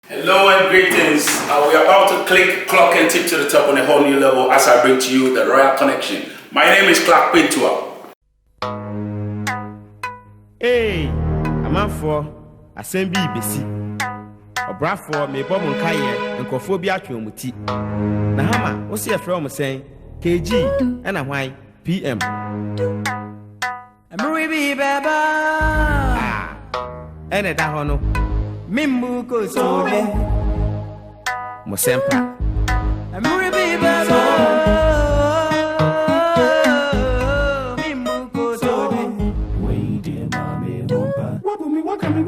Hello and greetings. We're about to click, clock and tip to the top on a whole new level as I bring to you the Royal Connection. My name is Kg&Pm. Hey, I'm on for assembly besi. Obra for me bomb kaye and cophobia to muti. Nahama, what's your from saying? Kg and a why PM. I'm really baba. Ah, and a dahono. Mimbu ko so be Mosempa. I'm really baba. Mimbu ko so be. Wait, dear mommy, what can we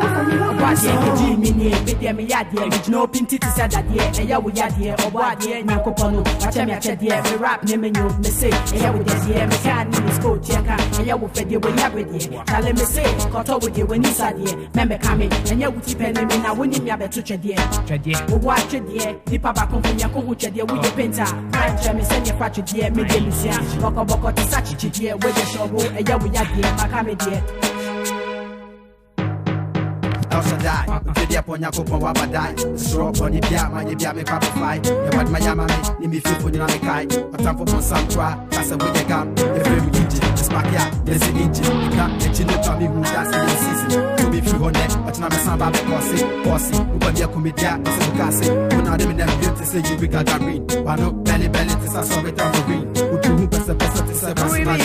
Kg me be me yadie no pinti to say that dear e ya wo yadie obo ade nyankopon wacha me ache dear me rap ne menyo me say e ya wo dear me can ni school tiaka e ya wo fede wo ya dear tell me say koto wo de wani sadie me kame enye wo ti pen me na woni me abeto twede wo wo ache dear nipa ba kon nya ko ho twede wo ye penta kan che me say ne fa twede me de lusia boko ti sa chichi dear we de show wo e ya wo yadie makame dear die. If you pon yako pon waba die. Straw pon bia man ye bia me papa fly. Ye what my yama me ni me feel pon na me kai. Atam for pon sam twa. Kasa we the gam. Ye frame engine. Just back ya. There's the engine. You can't let you know to me who that's the season. To be free on that. But na me samba be bossy. Who be a comedian. So you can say. When I dem them beauty say you big a green. But no belly to say so we down for green. Who to who person to say personal.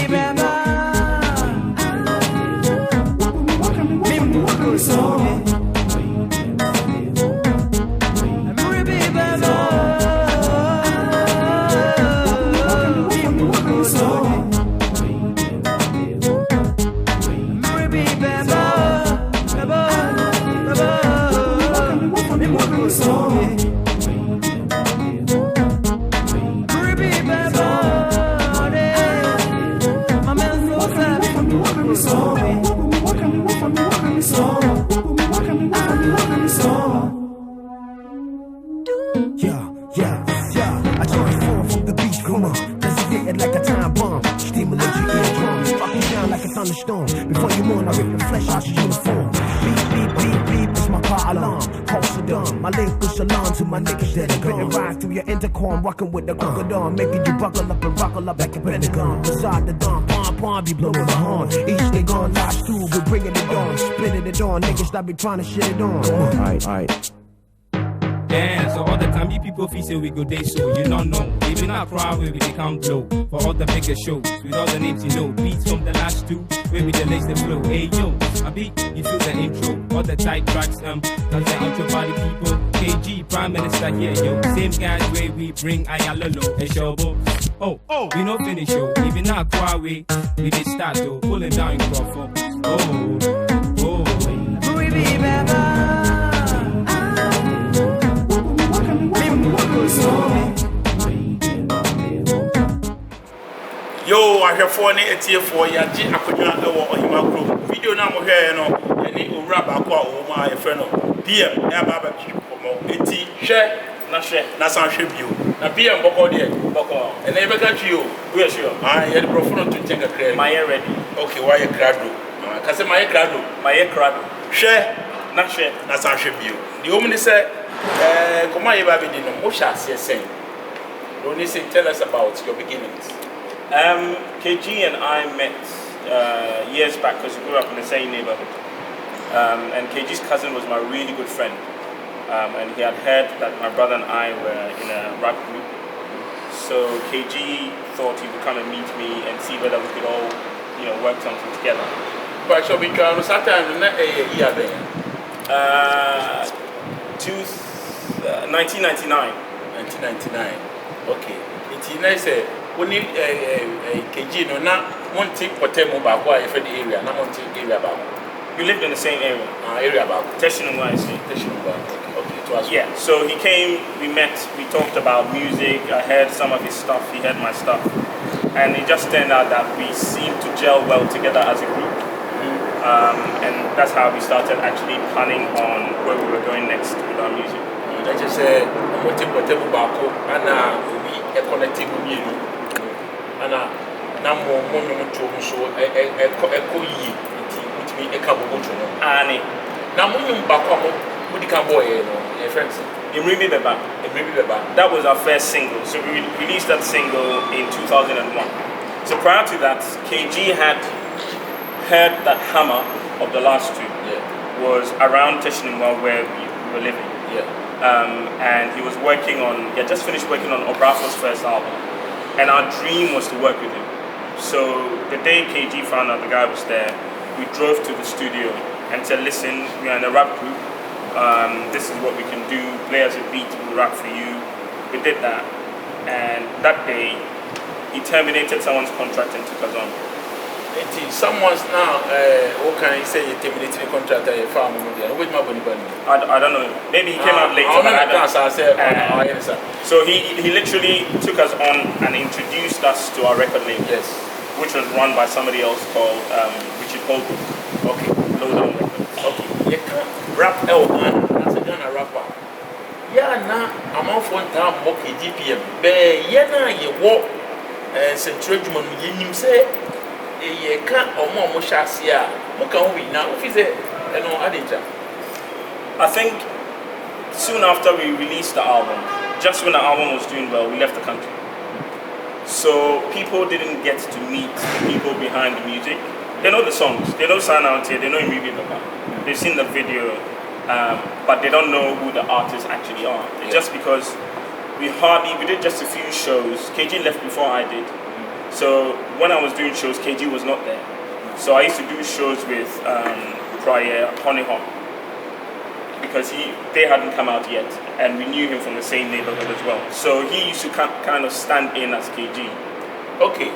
So I joined forth from the beach, come on. Designated like a time bomb. Stimulate your eardrums. Fucking down like a thunderstorm. Before you mourn, I rip the flesh out your uniform. Beep, beep, beep, beep, it's my car alarm. Pulse done. My link is alarm to my niggas that are gone. Ride through your intercom, rocking with the crocodile. Making you buckle up and rockle up like a pentagon. Beside the dawn, pom be blowing the horn. Each day gone last through, we're bringing it on. Spinning it on, niggas that be trying to shit it on. Alright. Yeah, so all the time you people feel say we go day so you don't know. Even our crowd where we become blow for all the bigger shows with all the names you know. Beats from the last two where we delay the flow. Hey yo, I beat you feel the intro. All the tight tracks that's the intro body people. KG Prime Minister yeah yo. Same guys where we bring Ayalolo and Shobo. Oh, we no finish yo. Even our crowd we did start though. Pulling down in Crawford. Yo, I have for a tier for ya, G. Akonya or Himako. Video now, here, no, any rubber or my friend PM, barbecue, eti, share, na san tribute. Na PM Boko there, Boko, and never got you. We are sure. I had a profound to take a credit. My ready. Okay, why a crado? Cause my crado. Share, na san tribute. The woman said, come on, baby, didn't know what she saying. Don't you say, tell us about your beginnings. KG and I met years back because we grew up in the same neighborhood. And KG's cousin was my really good friend. And he had heard that my brother and I were in a rap group. So KG thought he would come and meet me and see whether we could all, work something together. But shall we try to start time in a year then? 1999. 1999. Okay. It's nice. When you KG no na one take Potemo back why for the area, not one take area back. We lived in the same area. Area back. Teshinungwa, I see. Okay, it was. Yeah, so he came, we met, we talked about music, I heard some of his stuff, he heard my stuff. And it just turned out that we seemed to gel well together as a group. And that's how we started actually planning on where we were going next with our music. I just said, I'm going to take Potemo back and we are connected with you. And now more to so echo ye with me a couple of Annie. Now, when you back home, would you come boy, if friends. Imrimi Beba. That was our first single. So we released that single in 2001. So prior to that, KG had heard that Hammer of the last two was around Teshinimwa where we were living. And he was working on, he had just finished working on Obrafo's first album. And our dream was to work with him. So the day KG found out the guy was there, we drove to the studio and said, listen, we are in a rap group. This is what we can do. Play us a beat, we'll rap for you. We did that. And that day, he terminated someone's contract and took us on. Someone's now, what can I say, you terminated the contract at your farm? I don't know. Maybe he came out later. So he literally took us on and introduced us to our record label, which was run by somebody else called Richard Holbrook. Okay. Lowdown Records. Okay. You can't rap man. That's a Ghana rapper. Yeah, now I'm off one time more Kg&Pm. But yeah, now you walk Central Juman, you say. You can't or more Shasia. What can we now? If you say, I think soon after we released the album, just when the album was doing well, we left the country. So people didn't get to meet the people behind the music. They know the songs, they know Sign Out Here, they know Imrimi Beba. They've seen the video, but they don't know who the artists actually are. Just because we did just a few shows. KG left before I did. So when I was doing shows, KG was not there. So I used to do shows with Prior, Honey Hop, because they hadn't come out yet, and we knew him from the same neighborhood as well. So he used to kind of stand in as KG. Okay,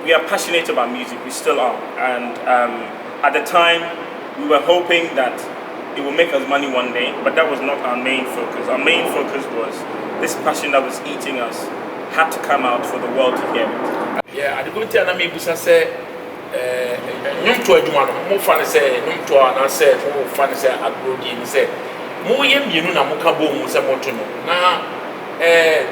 we are passionate about music, we still are. And at the time, we were hoping that it will make us money one day, but that was not our main focus. Our main focus was this passion that was eating us had to come out for the world to hear it. Yeah, I go tell me Busa say, "Num to adwuma no, mo fa ne say, num to ana say, mo fa ne say agrodi ni say, mo yem yenu na mo ka bo mu say mo to no. Na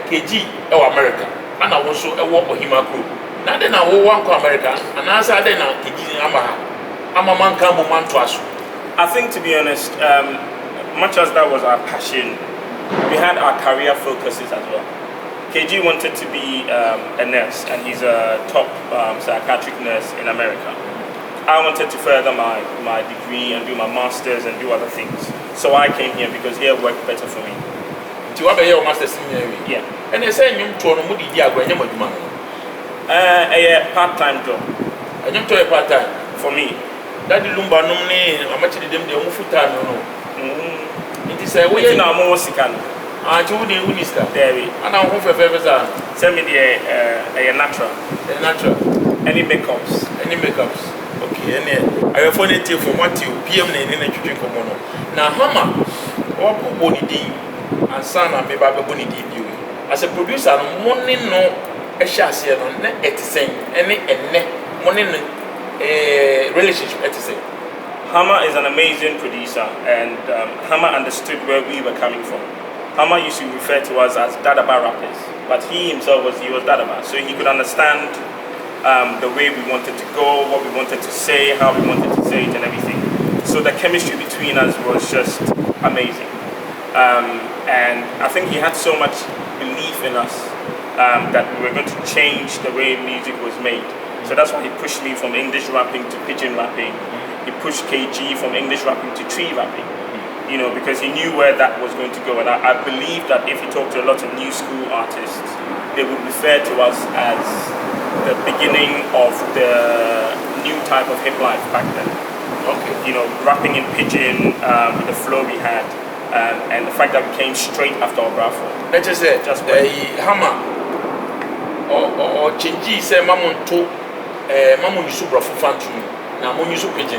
KG e wo America, ana wo so e wo Ohima Group. Na de na wo wan ko America, ana say de na KG ama man ka mo man to aso." I think, to be honest, much as that was our passion, we had our career focuses as well. KG wanted to be a nurse, and he's a top psychiatric nurse in America. I wanted to further my degree and do my masters and do other things. So I came here because here worked better for me. Do you have a master's in Navy? Yeah. And they say you to no mudi dia gwa nyama djuma. A part-time job. And you to a part-time for me. Daddy Lumba no ne amachi dem de omu futa no. It is a way na mo sikan. Ah, you dey uniska. There we. Ana ho fefe za. Send me the natural. The natural. Any makeups. Okay, and I have it for what you PM na twetwe komo no. Na Hammer o po boni di ansa na me ba be boni di bi. As a producer no money no e hye ase no na etisen ene money no relationship at the same. Hammer is an amazing producer, and Hammer understood where we were coming from. Hammer used to refer to us as Dadaba rappers, but he himself was Dadaba, so he could understand the way we wanted to go, what we wanted to say, how we wanted to say it, and everything. So the chemistry between us was just amazing, and I think he had so much belief in us that we were going to change the way music was made. So that's why he pushed me from English rapping to pidgin rapping. He pushed KG from English rapping to tree rapping. You know, because he knew where that was going to go. And I believe that if you talk to a lot of new school artists, they would refer to us as the beginning of the new type of Hiplife back then. Okay. You know, rapping in pidgin, with the flow we had, and the fact that we came straight after Obrafo. Let's just say, Hammer or Chinji say Mamon to Mamon Yusu Brafu Fantu, now Mon Yusu Pidgin.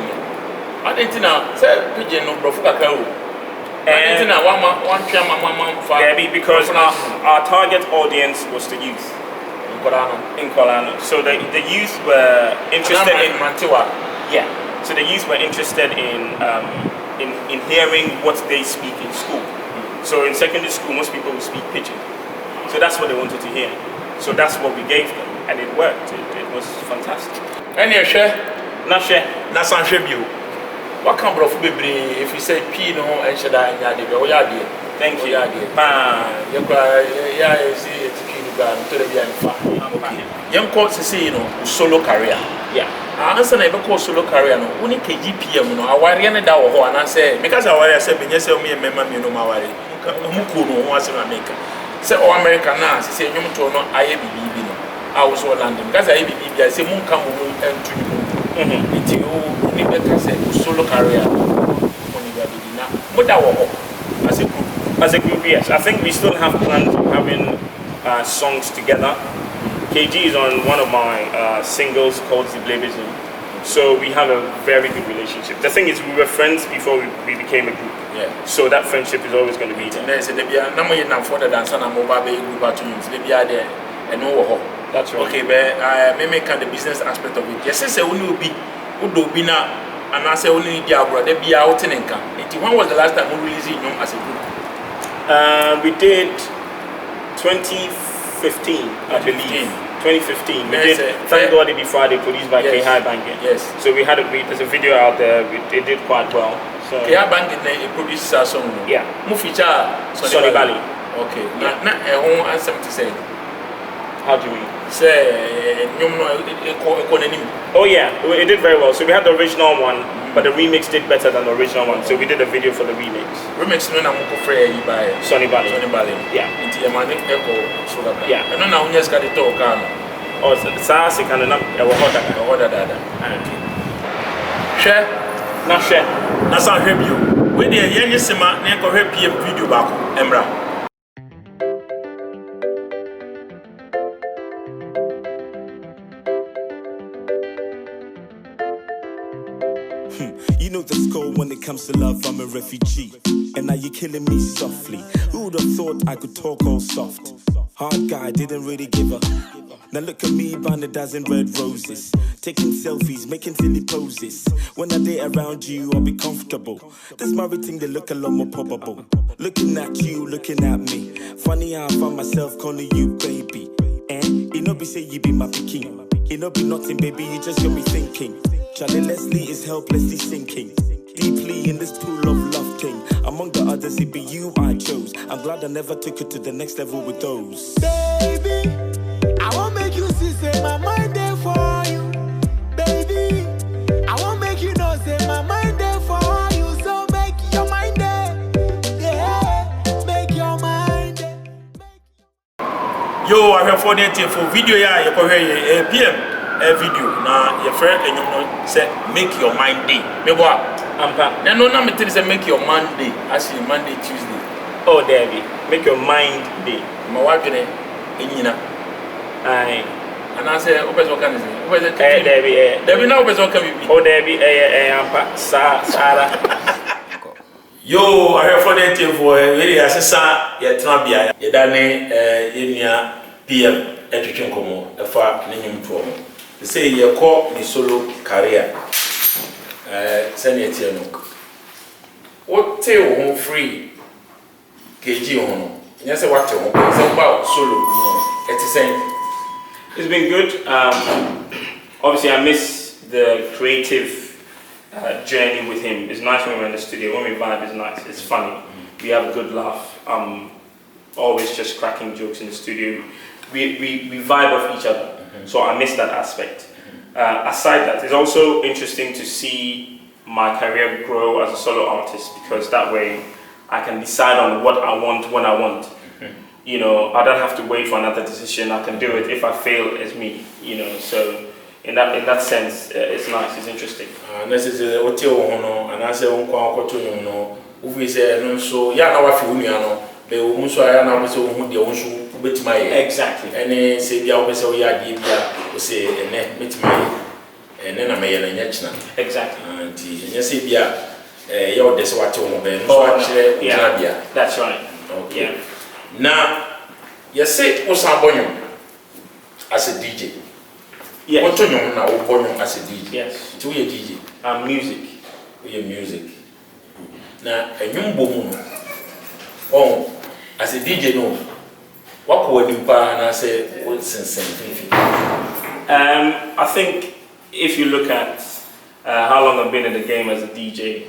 I didn't know, say Pidgin no Brafu Kakao. And because our target audience was the youth in Kolano. So the youth were interested in Mantua. Yeah. So the youth were interested in hearing what they speak in school. So in secondary school, most people will speak pidgin. So that's what they wanted to hear. So that's what we gave them, and it worked. It was fantastic. And you share Na share. Na san hwe bio. What can bro bebre if you say P no and shada nya de be wo ya de. Thank you. Pa, you ya see it to the bianfa. Yanko say no solo career. Yeah. Answer na be call solo career no. Woni Kg&Pm no aware ne da wo ho ana say because aware say benye say me memma me no maware. Muku no ho ase na make. Say o America na say nyum to no aye bibi no. I was London because I bibi I say mun kam mu entu ni. Iti o ni better say solo career. Oni ga bibi na. Moda wo ho as a group. As a group, yes. I think we still have plans of having songs together. KG is on one of my singles called Ziblebism. So we have a very good relationship. The thing is, we were friends before we became a group. Yeah. So that friendship is always going to be there. That's right. Okay, but me make the business aspect of it. Yes, say only be would be now, and I say only Diablo, they be out in income. When was the last time we released it as a group? We did 2015, I believe. 2015. We did Thank God It Be Friday, produced by Kg&Pm. Yes. So we had there's a video out there. It did quite well. So Kg&Pm produced a song. Yeah. Mu feature Sonny Bali. Okay. Yeah. Na hon answer to say. How do you mean? Say oh yeah, it did very well. So we had the original one, but the remix did better than the original one. So we did a video for the remix. Remix no na mo ko free by Sonny Bali. Yeah. Inti e mane echo so that. Yeah. No na unya ska de talk am. Oh, sa se kan na e wo hoda. Okay. Share na share. Na san hwe bio. We dey yenye sema na e ko hwe PM video baako embra. You know the score when it comes to love, I'm a refugee. And now you're killing me softly. Who would have thought I could talk all soft? Hard guy, didn't really give a. Now look at me buying a dozen red roses. Taking selfies, making silly poses. When I date around you, I'll be comfortable. This married thing, they look a lot more probable. Looking at you, looking at me. Funny how I found myself calling you baby. And it no be say you be my picking. It no be nothing, baby, you just got me thinking. Charlie Leslie is helplessly sinking deeply in this pool of love thing. Among the others, it be you I chose. I'm glad I never took it to the next level with those. Baby, I won't make you see, say my mind there for you. Baby, I won't make you know, say my mind there for you. So make your mind there. Yeah, make your mind there. Yo, I have for the video ya you ko hwe PM video na your friend enyum say make your mind day. Me bo ampa. Na no na me tell say make your mind day as in Monday Tuesday. Oh, Debbie, make your mind day. Ma wadwene enyina. Aye. And I say obezo kan say. Obezo Debbie na obezo kan bi. Oh, Debbie ampa Sara. Yo, I have for the for really asesa ye tena bia. Ye dane ye PM etwetwe nkomo efa nenyum to mo. They say you call me solo career. Send it here. What tell home free KG on? Yes, what tell home about solo. It's saying it's been good. Obviously, I miss the creative journey with him. It's nice when we're in the studio. When we vibe, it's nice. It's funny. We have a good laugh. Always just cracking jokes in the studio. We vibe off each other. So I miss that aspect. Aside that, it's also interesting to see my career grow as a solo artist because that way I can decide on what I want when I want. You know, I don't have to wait for another decision. I can do it if I fail as me. You know, so in that sense, it's nice. It's interesting. Necessarily, what you want, and I say, we say, no, so yeah, now I feel me, they will also have so bit my exactly. And say the opposite of ya give ya say and then meet my and then I may and exactly. And you say yeah, you're this what you want to yeah, that's right. Okay. Yeah. Now you say Osabonyo as a DJ. Yeah. What you know now Obonyo as a DJ? Yes. To your DJ. Music. Your music. Now a young woman. Oh, as a DJ no. What would you buy and I say, what's insane? I think if you look at how long I've been in the game as a DJ.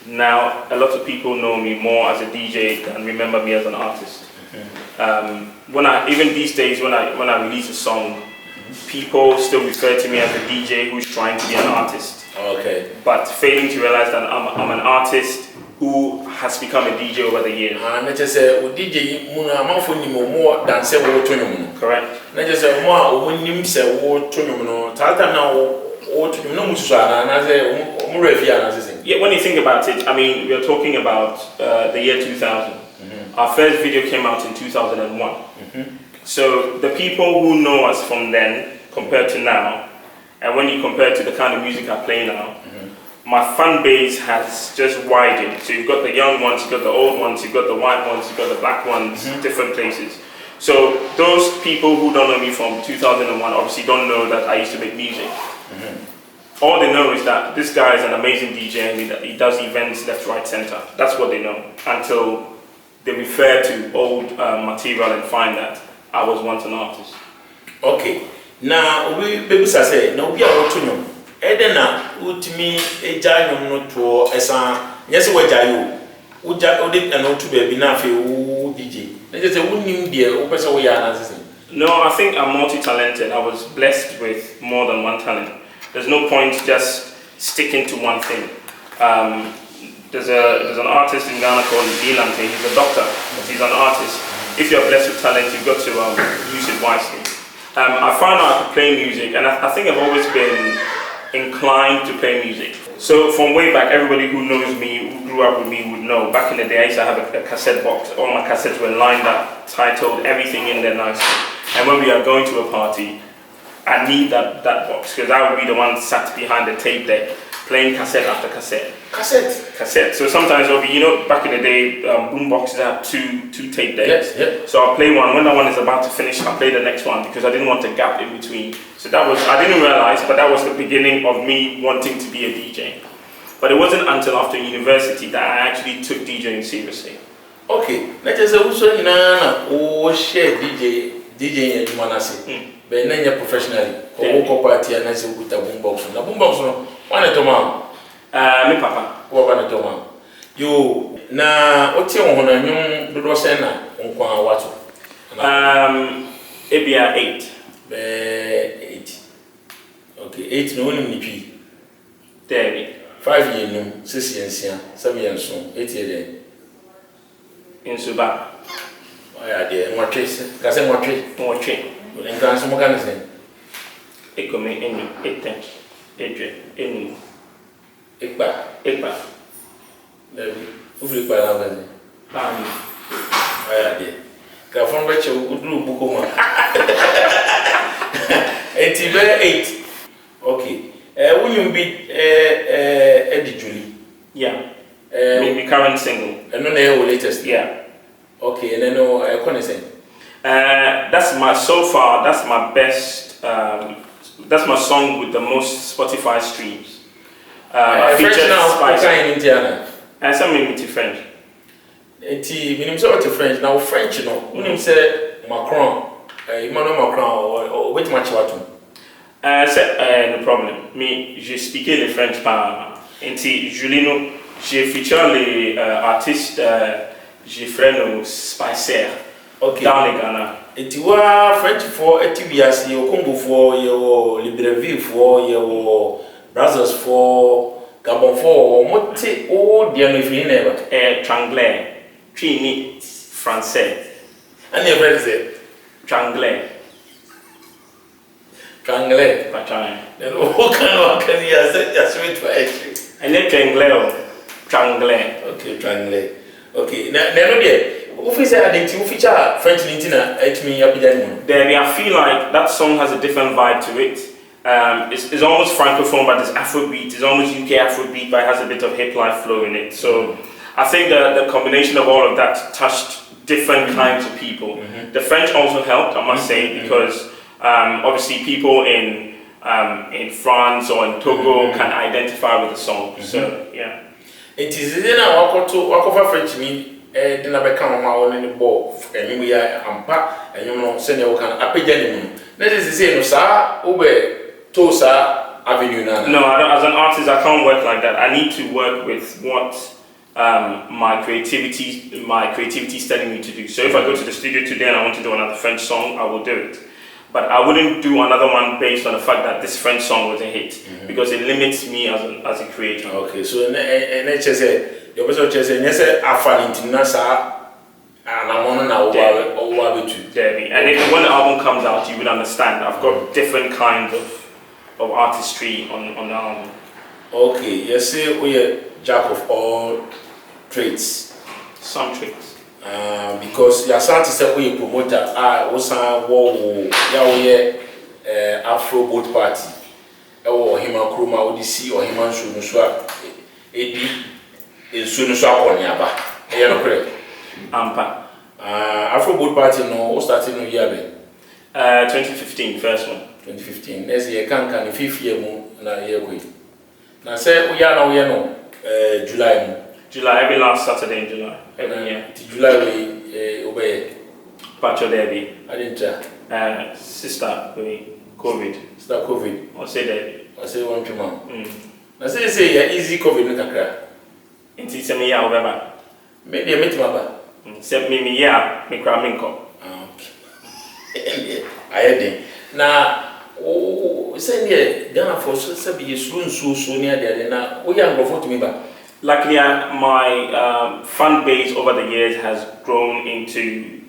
Now, a lot of people know me more as a DJ than remember me as an artist. Even these days, when I release a song, people still refer to me as a DJ who's trying to be an artist. Okay. But failing to realize that I'm an artist who has become a DJ over the years. And I just say, DJ, more than say what to correct. I just say, more when you say what to Tata now, what to know, and I say, yeah, when you think about it, I mean, we are talking about the year 2000. Our first video came out in 2001. So the people who know us from then compared to now, and when you compare to the kind of music I play now, my fan base has just widened. So you've got the young ones, you've got the old ones, you've got the white ones, you've got the black ones, different places. So those people who don't know me from 2001 obviously don't know that I used to make music. All they know is that this guy is an amazing DJ and he does events left, right, center. That's what they know until they refer to old material and find that I was once an artist. Okay. Now we baby say now we are to know. Edena ultimi eja no to esa yes we jayo. Uja odi and to baby na fe wo DJ. Na just say wonim de o pese we ya na. No, I think I'm multi-talented. I was blessed with more than one talent. There's no point just sticking to one thing. There's an artist in Ghana called Ilante. He's a doctor, but he's an artist. If you're blessed with talent, you've got to use it wisely. I found out I could play music, and I think I've always been inclined to play music. So from way back, everybody who knows me, who grew up with me would know. Back in the day, I used to have a cassette box. All my cassettes were lined up, titled, everything in there nicely. And when we are going to a party, I need that box, because I would be the one sat behind the tape deck, playing cassette after cassette. Cassette. So sometimes it'll be, back in the day, boom boxes have two tape decks. Yes. So I'll play one. When that one is about to finish, I'll play the next one because I didn't want a gap in between. So I didn't realize, but that was the beginning of me wanting to be a DJ. But it wasn't until after university that I actually took DJing seriously. Okay. Let's just also share DJ in Manasi. But then professionally. Or party and I say with a boom box. Na boom box no. One at Me papa. What about you? Na oti on na nyum dodo se na nkwa wato. Ebia 8. 8. Okay, 8 no one nipi. There. 5 years no, 6 years, 7 years so, 8 years. In Suba. Why there? What trace? Kase what trace? What trace? En kan so mo kan say. Ekome enu, eten, edwe, enu. Ekpa. David, ufri pa na baze. Why there? Ka fon be che udru buko mo. Eti be 8. Okay. When you be Eddie Julie? Yeah. Maybe current single. And no name latest. Yeah. Okay, and then no say. That's my best. That's my song with the most Spotify streams. French now. Okay, in Indiana. And some in French. Eti, when you say French now, French no. When you say Macron, Emmanuel Macron or which much what? No problem. Mais j'ai expliqué le French par. Ainsi, Julino, j'ai feature les artistes, j'ai fait nos Spicer. Okay. Dans les Ghana. Eti wa French for eti biasi, yo Congo for, yo Libreville for, yo Brazos for, Gabon for, mote o dia no ifini neba. Tranglais, Trini, Français. And your friend say Tranglais. Tranglais. Pas Tranglais. Then what kind of can you say? Just wait for it. And then Tranglais. Okay, Tranglais. Okay, now there. Who say identity? Who feature French Nintina? Then I feel like that song has a different vibe to it. It's almost francophone, but it's Afrobeat. It's almost UK Afrobeat, but it has a bit of Hiplife flow in it. So I think the combination of all of that touched different kinds of people. The French also helped, I must say, because obviously people in France or in Togo can identify with the song. So yeah. It is in our Wako French mean. Then I become my own ball, and we are ampa, and you know, send your can appear. That is the same, sir, Ube, Tosa, avenue now. No, I don't, as an artist, I can't work like that. I need to work with what my creativity is telling me to do. So if I go to the studio today and I want to do another French song, I will do it. But I wouldn't do another one based on the fact that this French song was a hit, because it limits me as a creator. Okay, so and your person say I fall into Nasa and I'm on now over to Debbie. And if when the album comes out, you would understand. I've got different kinds of artistry on the album. Okay, you say we are jack of all trades. Some tricks. Because you are starting to say we promoter. Also, Afro boat party. Or him and Kruma, Odyssey, or him and Sunuswa. Edi in Sunuswa on Yaba. You know correct? Ampa. Afro boat party no starting no year. 2015, first one. 2015. Next year can the 5th year mo na year koi. Na say we are now no July mo. July, every last Saturday in July. Every year. July we obey. Pacho Debbie. I didn't try. Sister, COVID. Start COVID. Or say Debbie. I say one to man. Na say yeah easy COVID no kakra. Inti se me ya obeba. Me dey meet maba. Se me ya me kra me nko. Okay. Ayede. Na say there Ghana for so be so near there na we am go for to me ba. Luckily, my fan base over the years has grown into,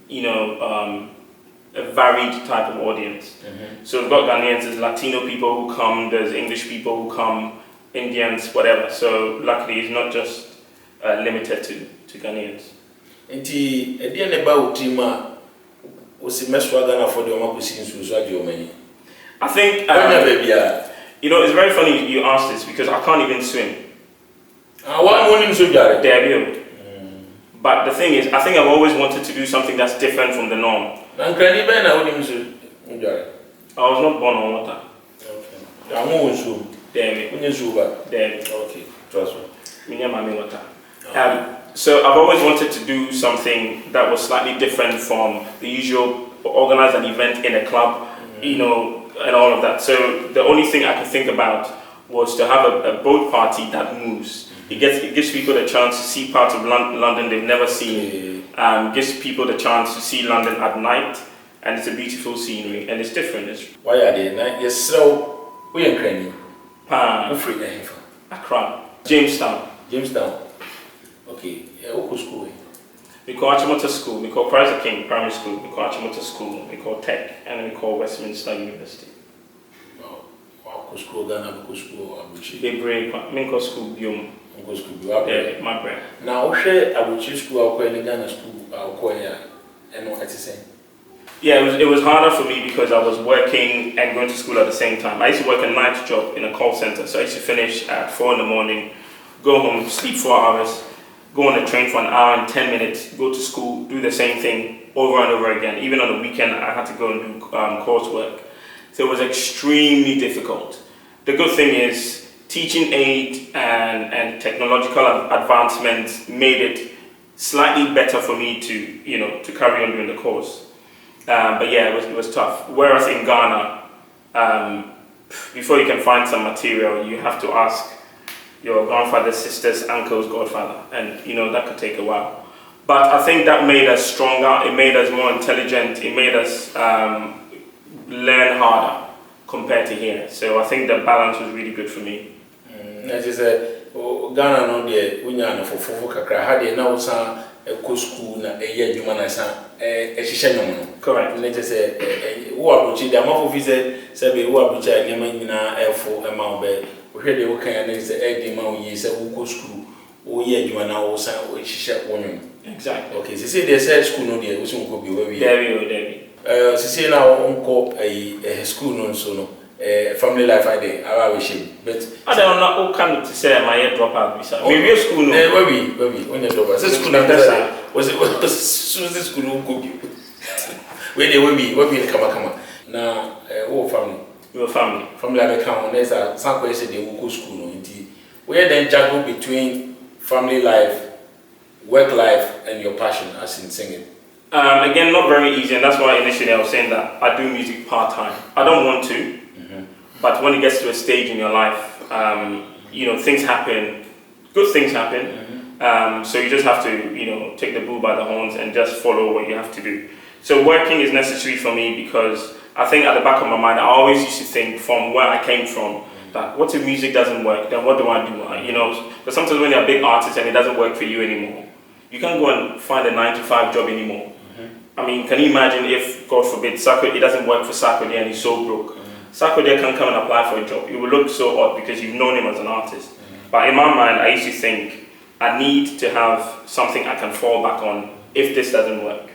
a varied type of audience. So we've got Ghanaians, there's Latino people who come, there's English people who come, Indians, whatever. So luckily, it's not just limited to Ghanaians. Inti edi ene ba utima osimeswa Ghana for the omakusi nsusu adi omani. I think it's very funny you ask this because I can't even swim. Debut. But the thing is, I think I've always wanted to do something that's different from the norm. I was not born on water. Okay, trust me. So I've always wanted to do something that was slightly different from the usual, organize an event in a club, and all of that. So the only thing I could think about was to have a boat party that moves. It gives people the chance to see parts of London they've never seen. Gives people the chance to see London at night, and it's a beautiful scenery, and it's different. Why are they? Yes, so we are Ukrainian. Accra, Jamestown. Okay, what school? We call Achimota School. We call Christ the King Primary School. We call Achimota School. We call Tech, and then we call Westminster University. School Ghana, school Abuchi. They break. Minko School Biom. Yeah, my brain. Now, share Abuchi School, I'll Ghana School, I'll and what it's saying. Yeah, it was harder for me because I was working and going to school at the same time. I used to work a night job in a call center, so I used to finish at 4 in the morning, go home, sleep 4 hours, go on the train for an hour and 10 minutes, go to school, do the same thing over and over again. Even on the weekend, I had to go and do coursework. So it was extremely difficult. The good thing is, teaching aid and technological advancements made it slightly better for me to carry on doing the course. But yeah, it was tough. Whereas in Ghana, before you can find some material, you have to ask your grandfather's sister's uncle's godfather, and that could take a while. But I think that made us stronger. It made us more intelligent. It made us learn harder compared to here. So I think the balance was really good for me. As you said, Ghana no de unya na fofofo kakra ha de na wosan go school na eye adwuma na san ehihye nyom no. Correct. Na say wo abuchi de amafo fi say be wo abuchi a nyama nyina efo e ma obe wo hwe de wo kan na say e de ma wo yi say wo go school wo ye adwuma na wo san wo ehihye wo nyom. Exactly. Okay, so say they say school no de wo so nko bi we. There. So say na onko school no so no. Family life I did, I wish it. But I don't know who come to say my head drop out. Maybe school no. Where we when you drop out. School was it Susie school who could you? Where they where we come. Now whole family. Your family. Family I come there's some question they will go school no indeed. Where then juggle between family life, work life and your passion as in singing? Again, not very easy, and that's why initially I was saying that I do music part-time. I don't want to, But when it gets to a stage in your life, things happen, good things happen. So you just have to, take the bull by the horns and just follow what you have to do. So working is necessary for me because I think at the back of my mind, I always used to think from where I came from, that what if music doesn't work, then what do I do? But sometimes when you're a big artist and it doesn't work for you anymore, you can't go and find a 9-to-5 job anymore. I mean, can you imagine if, God forbid, it doesn't work for Sarkodie and he's so broke? Sarkodie can come and apply for a job. It will look so odd because you've known him as an artist. But in my mind, I used to think, I need to have something I can fall back on if this doesn't work.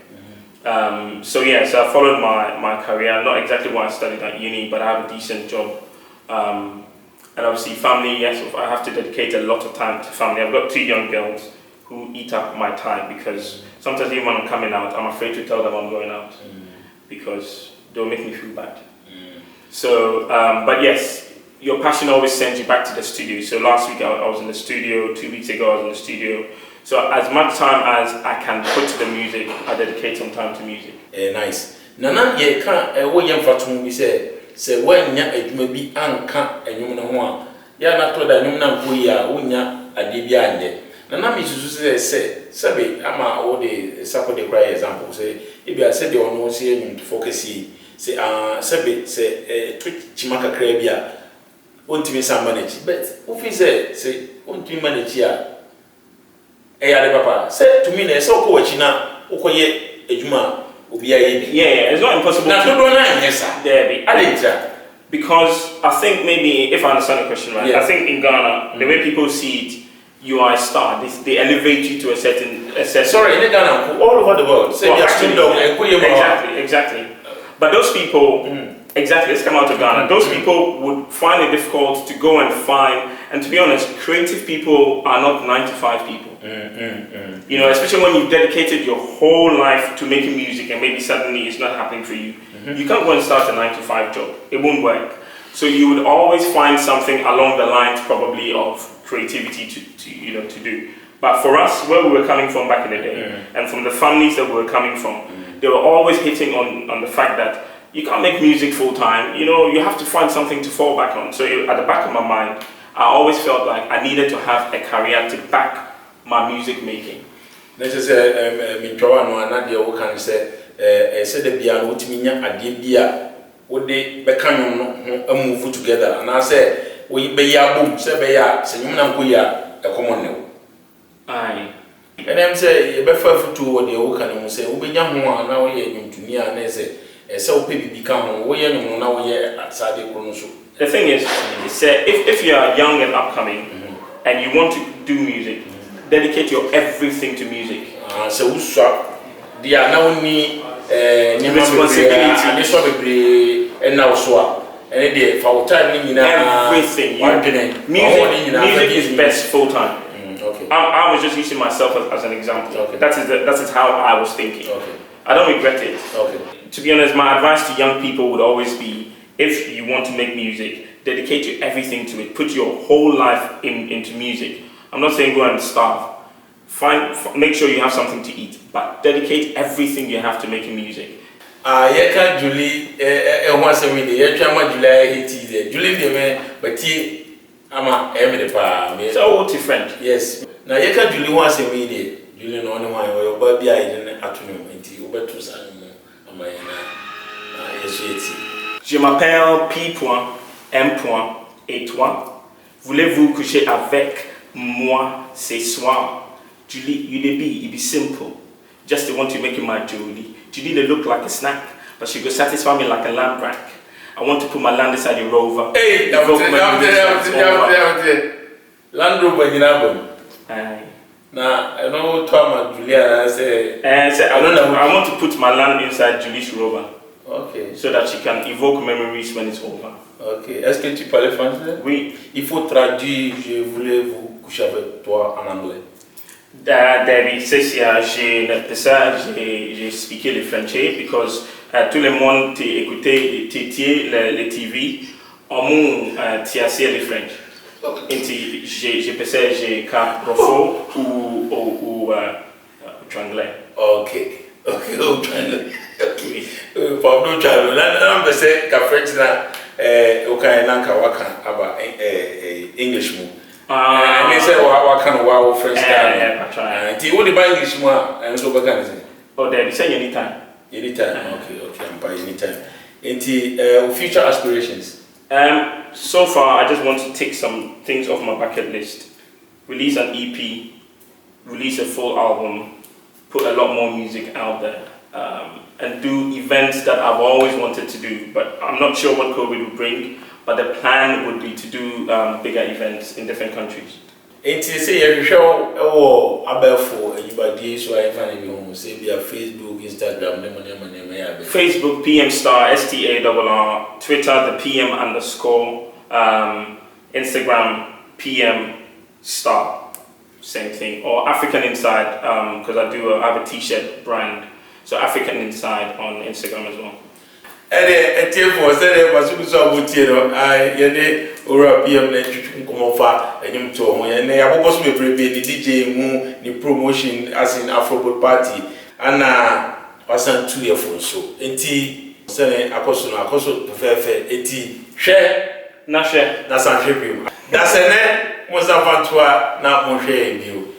So I followed my career, not exactly what I studied at uni, but I have a decent job. And obviously family, yes, I have to dedicate a lot of time to family. I've got 2 young girls who eat up my time because sometimes even when I'm coming out, I'm afraid to tell them I'm going out because they'll make me feel bad. So, but yes, your passion always sends you back to the studio. So last week I was in the studio, 2 weeks ago I was in the studio. So as much time as I can put to the music, I dedicate some time to music. Nice. Nana, you can't, what you for we say when you may be anka and you know, you are not told that you know who you are, when you are a Nana, Mrs. say, I'm all the Saturday cry example. Say, if you are said you are no seeing to focus, say, Sabi, say, twitch Chimaka Crabia, won't me some manage, but who say, won't you manage here? Papa said to me, there's so coach now, Okoye, Ejuma, it's not impossible. Because I think maybe, if I understand the question right, I think in Ghana, the way people see it, you are a star. They elevate you to a certain. Sorry, in Ghana, all over the world. Exactly. But those people, let's come out of Ghana. Those people would find it difficult to go and find, and to be honest, creative people are not 9-to-5 people. Especially when you've dedicated your whole life to making music and maybe suddenly it's not happening for you. You can't go and start a 9-to-5 job. It won't work. So you would always find something along the lines probably of creativity to do. But for us, where we were coming from back in the day, and from the families that we were coming from, they were always hitting on the fact that you can't make music full time. You have to find something to fall back on. So at the back of my mind, I always felt like I needed to have a career to back my music making. Let's just say, Nadia can say, said the piano, which means a dear would they become a move together. And I say, we be ya boom, say be ya, say you know, we are a common no. Aye. And I'm say, you better for 2 or the Okan say, we be young one now here to near and say, so people become way and now here at Saturday. The thing is, if you are young and upcoming and you want to do music, dedicate your everything to music. So they are now need responsibility and now so and they for time everything. Music is best full time. Okay. I was just using myself as an example. Okay. That is how I was thinking. Okay. I don't regret it. Okay. To be honest, my advice to young people would always be, if you want to make music, dedicate your everything to it. Put your whole life into music. I'm not saying go and starve. Make sure you have something to eat, but dedicate everything you have to making music. Yeka Julie, once a minute, Yama July, Julie, but tea, ama pa. So what's your friend? Yes. Now Yeka Julie once a minute, Julian on one or your baby I didn't afternoon until you were to sign. Je m'appelle P.M. et toi, voulez-vous coucher avec moi ce soir? Julie, you it be simple. Just to want to make you my Julie. Julie, they look like a snack, but she go satisfy me like a land rack. I want to put my land inside your Rover. Hey, Land Rover in album. Now I know Tom Julia say. I want to put my land inside Julie's Rover. Okay. So that she can evoke memories when it's over. Ok. Est-ce que tu parles français? Oui. Il faut traduire. Je voulais vous coucher avec toi en anglais. J'ai expliqué le français because tout le monde écoutait les TV en mon tiassé le français. J'ai pensé j'ai qu'à profo ou anglais. Ok. Ok, au anglais. Pablo Chalo, là on pensait qu'à French là okay nanka waka aba English mu I say waka no wa French time ti wo the English mu and so baka ne say oh there be say anytime okay I'm by anytime into future aspirations so far I just want to take some things off my bucket list, release an EP, release a full album, put a lot more music out there, and do events that I've always wanted to do, but I'm not sure what COVID will bring, but the plan would be to do bigger events in different countries. And to say you show about for anybody, so I find you home, say via Facebook, Instagram, Facebook, PM Star, STARR, Twitter, the PM _, Instagram, PM Star, same thing, or African Inside, because I have a t-shirt brand, so African Inside on Instagram as well. And a table said it was so I or PM come over and you told me, and I was me the DJ Moon, the promotion as in Afro party, and was on 2 years or so. And tea, saying I also prefer share, not share, that's a tribute. That's a name, was a fantua, not more share in you.